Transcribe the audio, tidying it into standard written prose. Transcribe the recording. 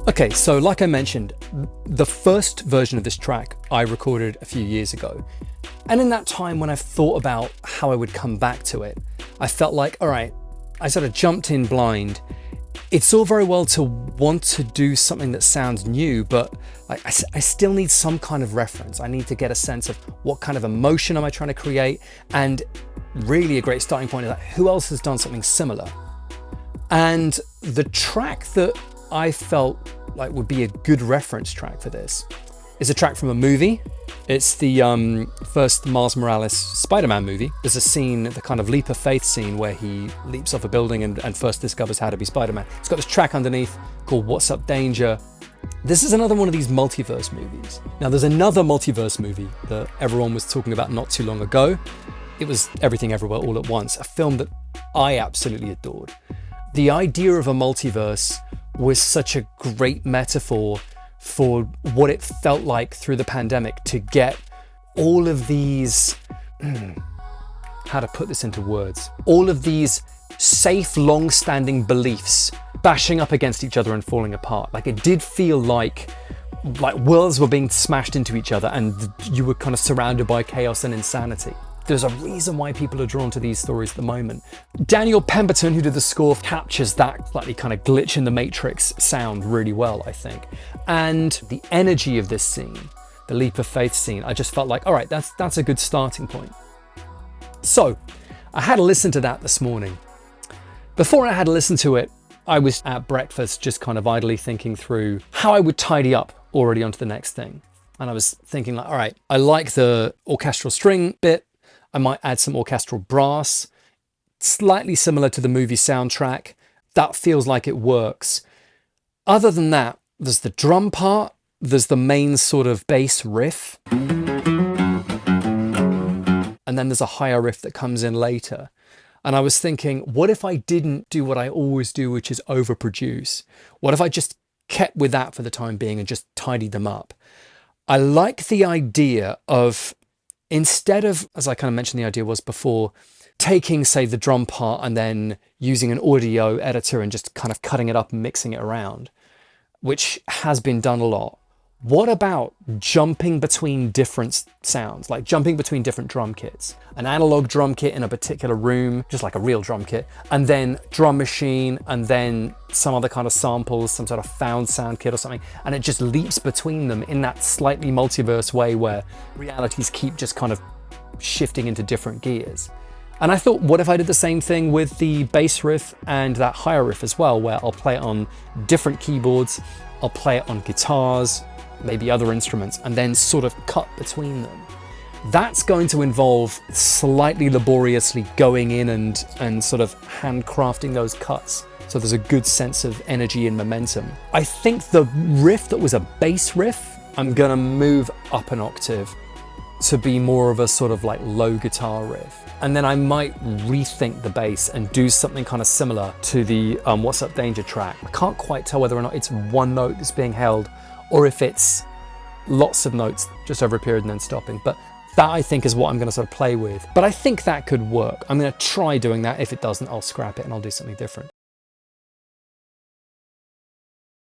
Okay, so like I mentioned, the first version of this track I recorded a few years ago. And in that time when I've thought about how I would come back to it, I felt like, all right, I sort of jumped in blind. It's all very well to want to do something that sounds new, but I still need some kind of reference. I need to get a sense of what kind of emotion am I trying to create? And really a great starting point is like, who else has done something similar? And the track that I felt like would be a good reference track for this is a track from a movie. It's the first Miles Morales Spider-Man movie. There's a scene, the kind of leap of faith scene, where he leaps off a building and first discovers how to be Spider-Man. It's got this track underneath called What's Up Danger. This is another one of these multiverse movies. Now there's another multiverse movie that everyone was talking about not too long ago. It was Everything Everywhere All at Once, a film that I absolutely adored. The idea of a multiverse was such a great metaphor for what it felt like through the pandemic to get all of these, how to put this into words, all of these safe, long-standing beliefs bashing up against each other and falling apart. Like it did feel like worlds were being smashed into each other and you were kind of surrounded by chaos and insanity. There's a reason why people are drawn to these stories at the moment. Daniel Pemberton, who did the score, captures that slightly kind of glitch in the Matrix sound really well, I think. And the energy of this scene, the leap of faith scene, I just felt like, all right, that's a good starting point. So I had a listen to that this morning. Before I had a listen to it, I was at breakfast just kind of idly thinking through how I would tidy up already onto the next thing. And I was thinking like, all right, I like the orchestral string bit. I might add some orchestral brass, slightly similar to the movie soundtrack. That feels like it works. Other than that, there's the drum part, there's the main sort of bass riff, and then there's a higher riff that comes in later. And I was thinking, what if I didn't do what I always do, which is overproduce? What if I just kept with that for the time being and just tidied them up? I like the idea of, instead of, as I kind of mentioned, the idea was before, taking, say, the drum part and then using an audio editor and just kind of cutting it up and mixing it around, which has been done a lot. What about jumping between different sounds, like jumping between different drum kits? An analog drum kit in a particular room, just like a real drum kit, and then drum machine, and then some other kind of samples, some sort of found sound kit or something, and it just leaps between them in that slightly multiverse way where realities keep just kind of shifting into different gears. And I thought, what if I did the same thing with the bass riff and that higher riff as well, where I'll play it on different keyboards, I'll play it on guitars, maybe other instruments, and then sort of cut between them. That's going to involve slightly laboriously going in and sort of handcrafting those cuts, so there's a good sense of energy and momentum. I think the riff that was a bass riff, I'm gonna move up an octave to be more of a sort of like low guitar riff. And then I might rethink the bass and do something kind of similar to the What's Up Danger track. I can't quite tell whether or not it's one note that's being held or if it's lots of notes just over a period and then stopping. But that, I think, is what I'm going to sort of play with. But I think that could work. I'm going to try doing that. If it doesn't, I'll scrap it and I'll do something different.